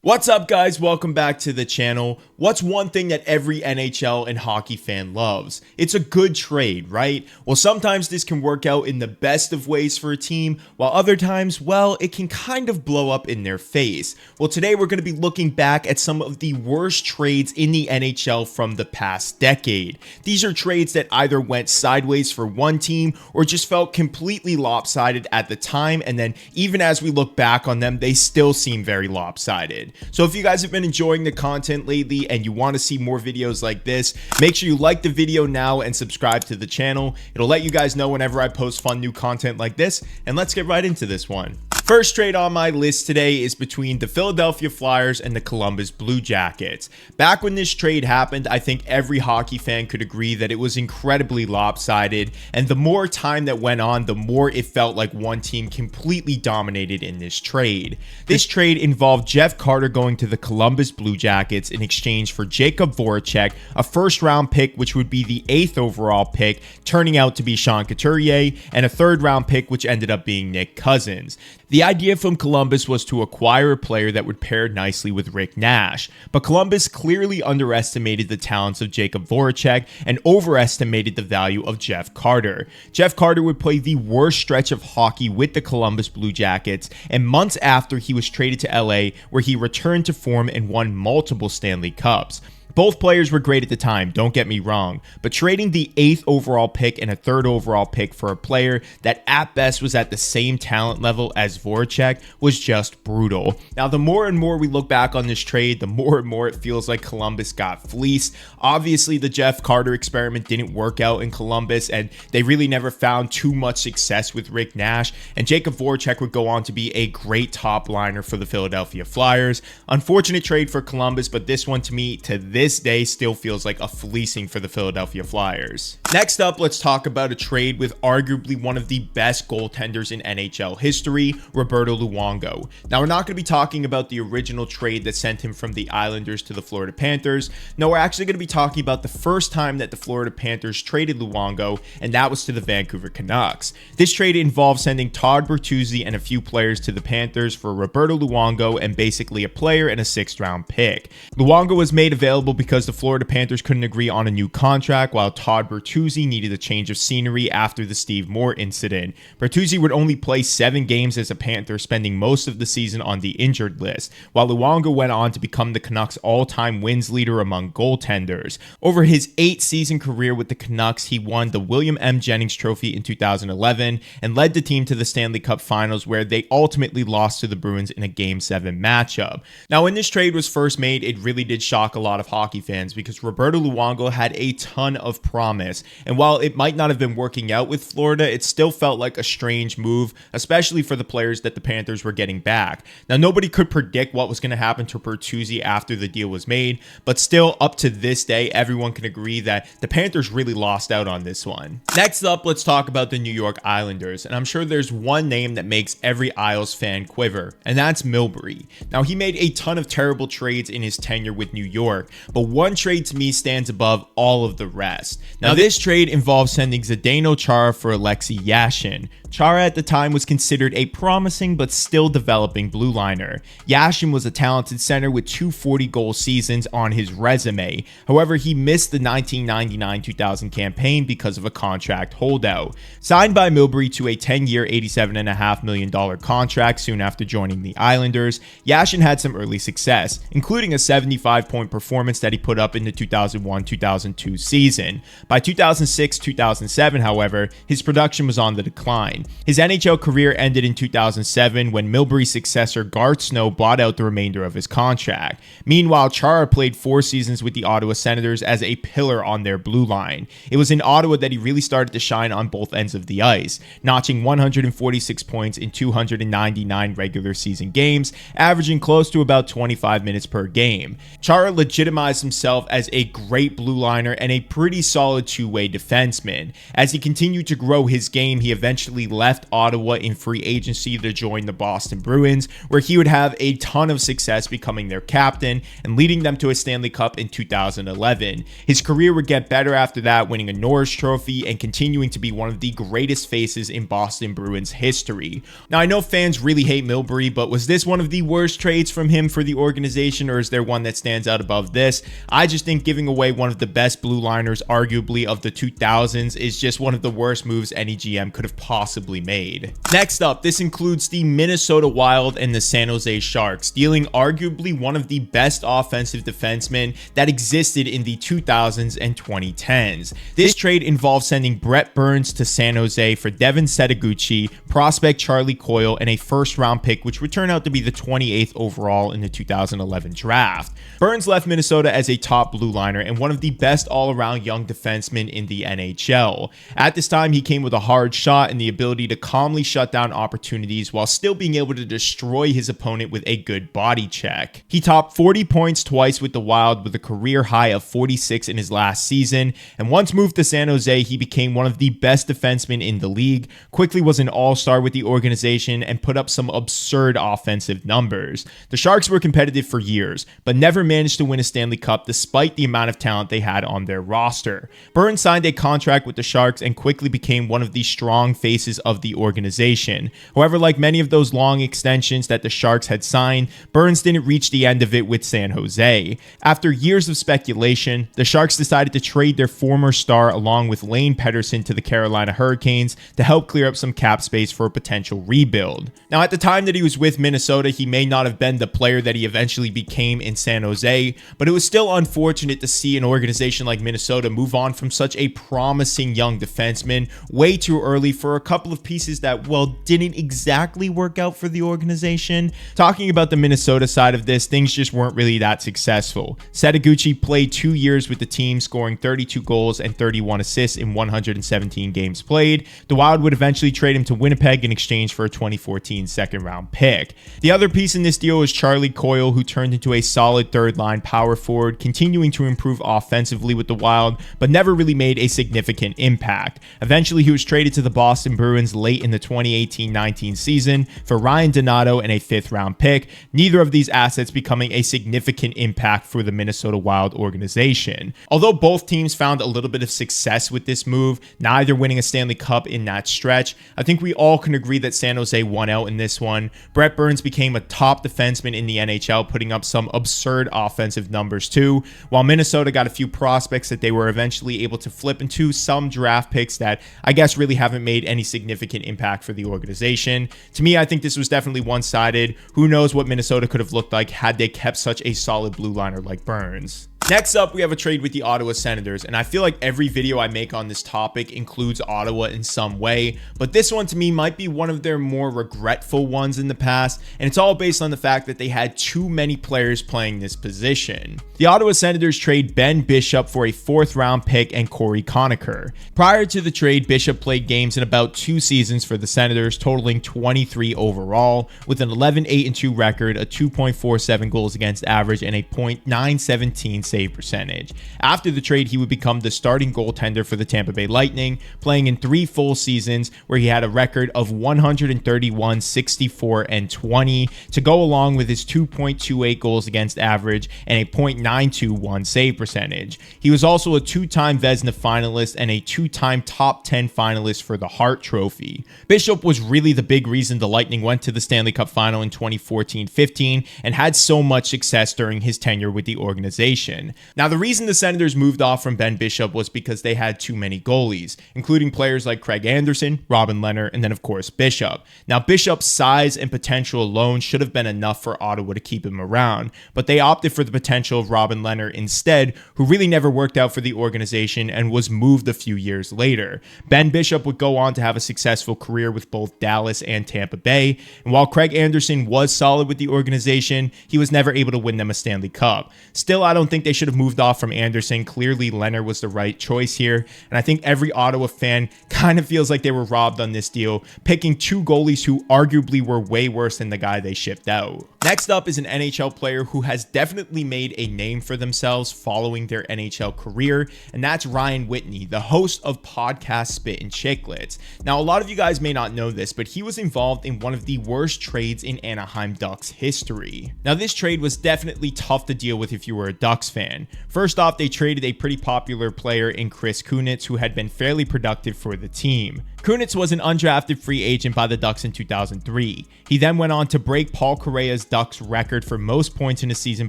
What's up, guys? Welcome back to the channel. What's one thing that every NHL and hockey fan loves? It's a good trade, right? Well, sometimes this can work out in the best of ways for a team, while other times, well, it can kind of blow up in their face. Well, today we're going to be looking back at some of the worst trades in the NHL from the past decade. These are trades that either went sideways for one team or just felt completely lopsided at the time, and then even as we look back on them, they still seem very lopsided. So if you guys have been enjoying the content lately and you want to see more videos like this, make sure you like the video now and subscribe to the channel. It'll let you guys know whenever I post fun new content like this, and let's get right into this one. First trade on my list today is between the Philadelphia Flyers and the Columbus Blue Jackets. Back when this trade happened, I think every hockey fan could agree that it was incredibly lopsided, and the more time that went on, the more it felt like one team completely dominated in this trade. This trade involved Jeff Carter going to the Columbus Blue Jackets in exchange for Jakub Voracek, a first-round pick which would be the 8th overall pick, turning out to be Sean Couturier, and a third-round pick which ended up being Nick Cousins. The idea from Columbus was to acquire a player that would pair nicely with Rick Nash, but Columbus clearly underestimated the talents of Jakub Voracek and overestimated the value of Jeff Carter. Jeff Carter would play the worst stretch of hockey with the Columbus Blue Jackets, and months after he was traded to LA, where he returned to form and won multiple Stanley Cups. Both players were great at the time, don't get me wrong, but trading the 8th overall pick and a 3rd overall pick for a player that at best was at the same talent level as Voracek was just brutal. Now, the more and more we look back on this trade, the more and more it feels like Columbus got fleeced. Obviously, the Jeff Carter experiment didn't work out in Columbus, and they really never found too much success with Rick Nash, and Jakub Voracek would go on to be a great top liner for the Philadelphia Flyers. Unfortunate trade for Columbus, but this one to me, to this day, still feels like a fleecing for the Philadelphia Flyers. Next up, let's talk about a trade with arguably one of the best goaltenders in NHL history, Roberto Luongo. Now, we're not going to be talking about the original trade that sent him from the Islanders to the Florida Panthers. No, we're actually going to be talking about the first time that the Florida Panthers traded Luongo, and that was to the Vancouver Canucks. This trade involved sending Todd Bertuzzi and a few players to the Panthers for Roberto Luongo and basically a player and a 6th-round pick. Luongo was made available because the Florida Panthers couldn't agree on a new contract, while Todd Bertuzzi needed a change of scenery after the Steve Moore incident. Bertuzzi would only play 7 games as a Panther, spending most of the season on the injured list, while Luongo went on to become the Canucks' all-time wins leader among goaltenders. Over his 8-season career with the Canucks, he won the William M. Jennings Trophy in 2011 and led the team to the Stanley Cup Finals, where they ultimately lost to the Bruins in a Game 7 matchup. Now, when this trade was first made, it really did shock a lot of hockey fans because Roberto Luongo had a ton of promise, and while it might not have been working out with Florida, it still felt like a strange move, especially for the players that the Panthers were getting back. Now, nobody could predict what was going to happen to Bertuzzi after the deal was made, but still, up to this day, everyone can agree that the Panthers really lost out on this one. Next up, let's talk about the New York Islanders, and I'm sure there's one name that makes every Isles fan quiver, and that's Milbury. Now, he made a ton of terrible trades in his tenure with New York, but one trade to me stands above all of the rest. Now, this trade involves sending Zdeno Chara for Alexei Yashin. Chara at the time was considered a promising but still developing blue liner. Yashin was a talented center with 2 40-goal seasons on his resume. However, he missed the 1999-2000 campaign because of a contract holdout. Signed by Milbury to a 10-year, $87.5 million contract soon after joining the Islanders, Yashin had some early success, including a 75-point performance that he put up in the 2001-2002 season. By 2006-2007, however, his production was on the decline. His NHL career ended in 2007 when Milbury's successor Garth Snow bought out the remainder of his contract. Meanwhile, Chara played 4 seasons with the Ottawa Senators as a pillar on their blue line. It was in Ottawa that he really started to shine on both ends of the ice, notching 146 points in 299 regular season games, averaging close to about 25 minutes per game. Chara legitimized himself as a great blue liner and a pretty solid 2-way two-way defenseman. As he continued to grow his game, he eventually left Ottawa in free agency to join the Boston Bruins, where he would have a ton of success becoming their captain and leading them to a Stanley Cup in 2011. His career would get better after that, winning a Norris Trophy and continuing to be one of the greatest faces in Boston Bruins history. Now, I know fans really hate Milbury, but was this one of the worst trades from him for the organization, or is there one that stands out above this? I just think giving away one of the best blue liners, arguably of the 2000s, is just one of the worst moves any GM could have possibly made. Next up, this includes the Minnesota Wild and the San Jose Sharks, dealing arguably one of the best offensive defensemen that existed in the 2000s and 2010s. This trade involved sending Brent Burns to San Jose for Devin Setoguchi, prospect Charlie Coyle, and a first-round pick, which would turn out to be the 28th overall in the 2011 draft. Burns left Minnesota as a top blue liner and one of the best all-around young defensemen in the NHL. At this time, he came with a hard shot and the ability to calmly shut down opportunities while still being able to destroy his opponent with a good body check. He topped 40 points twice with the Wild, with a career high of 46 in his last season, and once moved to San Jose, he became one of the best defensemen in the league, quickly was an all-star with the organization, and put up some absurd offensive numbers. The Sharks were competitive for years, but never managed to win a Stanley Cup despite the amount of talent they had on their roster. Burns signed a contract with the Sharks and quickly became one of the strong faces of the organization. However, like many of those long extensions that the Sharks had signed, Burns didn't reach the end of it with San Jose. After years of speculation, the Sharks decided to trade their former star along with Lane Pedersen to the Carolina Hurricanes to help clear up some cap space for a potential rebuild. Now, at the time that he was with Minnesota, he may not have been the player that he eventually became in San Jose, but it was still unfortunate to see an organization like Minnesota move on from such a promising young defenseman way too early for a couple of pieces that, well, didn't exactly work out for the organization. Talking about the Minnesota side of this, things just weren't really that successful. Setoguchi played 2 years with the team, scoring 32 goals and 31 assists in 117 games played. The Wild would eventually trade him to Winnipeg in exchange for a 2014 second-round pick. The other piece in this deal was Charlie Coyle, who turned into a solid third-line power forward, continuing to improve offensively with the Wild, but never really made a significant impact. Eventually, he was traded to the Boston Bruins late in the 2018-19 season for Ryan Donato and a fifth-round pick, neither of these assets becoming a significant impact for the Minnesota Wild organization. Although both teams found a little bit of success with this move, neither winning a Stanley Cup in that stretch, I think we all can agree that San Jose won out in this one. Brent Burns became a top defenseman in the NHL, putting up some absurd offensive numbers too, while Minnesota got a few prospects that they were eventually able to flip into some draft picks that I guess really haven't made any significant impact for the organization. To me, I think this was definitely one-sided. Who knows what Minnesota could have looked like had they kept such a solid blue liner like Burns. Next up, we have a trade with the Ottawa Senators, and I feel like every video I make on this topic includes Ottawa in some way, but this one to me might be one of their more regretful ones in the past, and it's all based on the fact that they had too many players playing this position. The Ottawa Senators trade Ben Bishop for a fourth-round pick and Corey Conacher. Prior to the trade, Bishop played games in about 2 seasons for the Senators, totaling 23 overall, with an 11-8-2 record, a 2.47 goals against average, and a .917 save percentage. After the trade, he would become the starting goaltender for the Tampa Bay Lightning, playing in 3 full seasons where he had a record of 131, 64, and 20 to go along with his 2.28 goals against average and a .921 save percentage. He was also a 2-time Vezina finalist and a 2-time top 10 finalist for the Hart Trophy. Bishop was really the big reason the Lightning went to the Stanley Cup final in 2014-15 and had so much success during his tenure with the organization. Now, the reason the Senators moved off from Ben Bishop was because they had too many goalies, including players like Craig Anderson, Robin Lehner, and then of course Bishop. Now, Bishop's size and potential alone should have been enough for Ottawa to keep him around, but they opted for the potential of Robin Lehner instead, who really never worked out for the organization and was moved a few years later. Ben Bishop would go on to have a successful career with both Dallas and Tampa Bay, and while Craig Anderson was solid with the organization, he was never able to win them a Stanley Cup. Still, I don't think they they should have moved off from Anderson. Clearly, Leonard was the right choice here. And I think every Ottawa fan kind of feels like they were robbed on this deal, picking two goalies who arguably were way worse than the guy they shipped out. Next up is an NHL player who has definitely made a name for themselves following their NHL career, and that's Ryan Whitney, the host of podcast Spit and Chicklets. Now, a lot of you guys may not know this, but he was involved in one of the worst trades in Anaheim Ducks history. Now, this trade was definitely tough to deal with if you were a Ducks fan. First off, they traded a pretty popular player in Chris Kunitz, who had been fairly productive for the team. Kunitz was an undrafted free agent by the Ducks in 2003. He then went on to break Paul Correa's Ducks record for most points in a season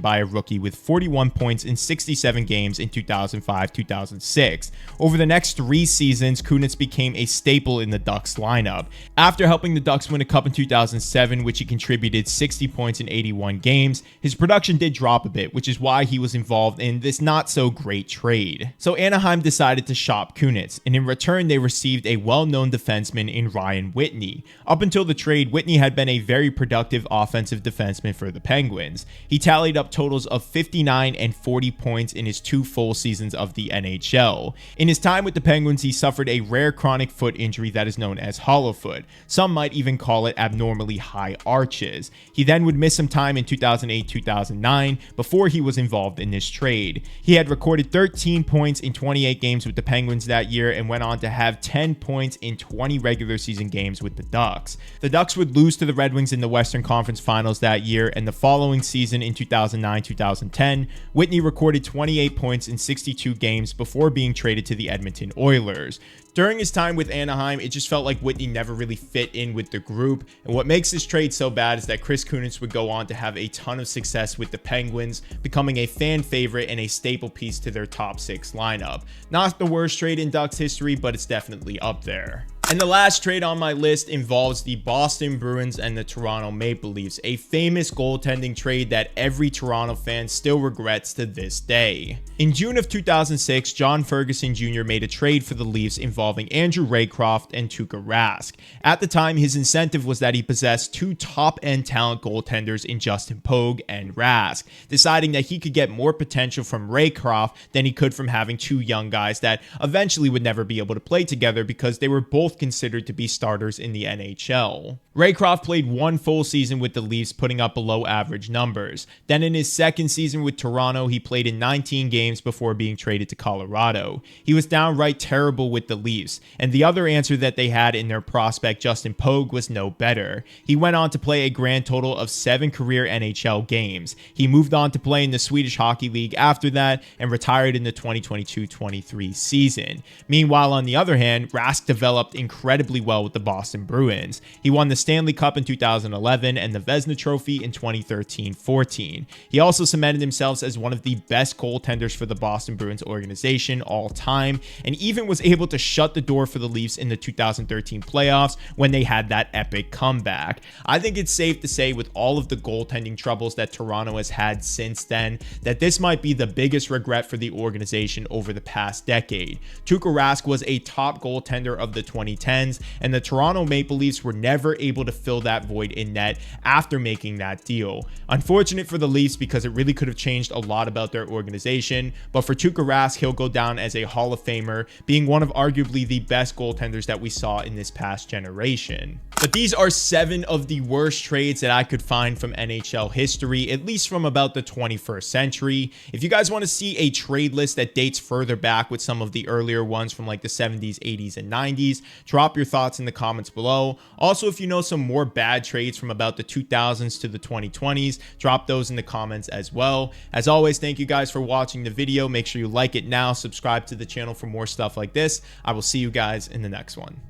by a rookie with 41 points in 67 games in 2005-2006. Over the next 3 seasons, Kunitz became a staple in the Ducks lineup. After helping the Ducks win a cup in 2007, which he contributed 60 points in 81 games, his production did drop a bit, which is why he was involved in this not so great trade. So Anaheim decided to shop Kunitz, and in return they received a well-known defenseman in Ryan Whitney. Up until the trade, Whitney had been a very productive offensive defenseman for the Penguins. He tallied up totals of 59 and 40 points in his 2 full seasons of the NHL. In his time with the Penguins, he suffered a rare chronic foot injury that is known as hollow foot. Some might even call it abnormally high arches. He then would miss some time in 2008-2009 before he was involved in this trade. He had recorded 13 points in 28 games with the Penguins that year and went on to have 10 points in 20 regular season games with the Ducks. The Ducks would lose to the Red Wings in the Western Conference Finals that year, and the following season in 2009-2010, Whitney recorded 28 points in 62 games before being traded to the Edmonton Oilers. During his time with Anaheim, it just felt like Whitney never really fit in with the group, and what makes this trade so bad is that Chris Kunitz would go on to have a ton of success with the Penguins, becoming a fan favorite and a staple piece to their top 6 lineup. Not the worst trade in Ducks history, but it's definitely up there. And the last trade on my list involves the Boston Bruins and the Toronto Maple Leafs, a famous goaltending trade that every Toronto fan still regrets to this day. In June of 2006, John Ferguson Jr. made a trade for the Leafs involving Andrew Raycroft and Tuukka Rask. At the time, his incentive was that he possessed 2 top-end talent goaltenders in Justin Pogue and Rask, deciding that he could get more potential from Raycroft than he could from having 2 young guys that eventually would never be able to play together because they were both considered to be starters in the NHL. Raycroft played 1 full season with the Leafs, putting up below average numbers. Then in his second season with Toronto, he played in 19 games before being traded to Colorado. He was downright terrible with the Leafs, and the other answer that they had in their prospect, Justin Pogue, was no better. He went on to play a grand total of 7 career NHL games. He moved on to play in the Swedish Hockey League after that and retired in the 2022-23 season. Meanwhile, on the other hand, Rask developed incredibly well with the Boston Bruins. He won the Stanley Cup in 2011 and the Vezina Trophy in 2013-14. He also cemented himself as one of the best goaltenders for the Boston Bruins organization all time, and even was able to shut the door for the Leafs in the 2013 playoffs when they had that epic comeback. I think it's safe to say, with all of the goaltending troubles that Toronto has had since then, that this might be the biggest regret for the organization over the past decade. Tuukka Rask was a top goaltender of the 2010s, and the Toronto Maple Leafs were never able to fill that void in net after making that deal. Unfortunate for the Leafs because it really could have changed a lot about their organization, but for Tuukka Rask, he'll go down as a Hall of Famer, being one of arguably the best goaltenders that we saw in this past generation. But these are 7 of the worst trades that I could find from NHL history, at least from about the 21st century. If you guys want to see a trade list that dates further back with some of the earlier ones from like the 70s, 80s, and 90s, drop your thoughts in the comments below. Also, if you know some more bad trades from about the 2000s to the 2020s, drop those in the comments as well. As always, thank you guys for watching the video. Make sure you like it now, subscribe to the channel for more stuff like this. I will see you guys in the next one.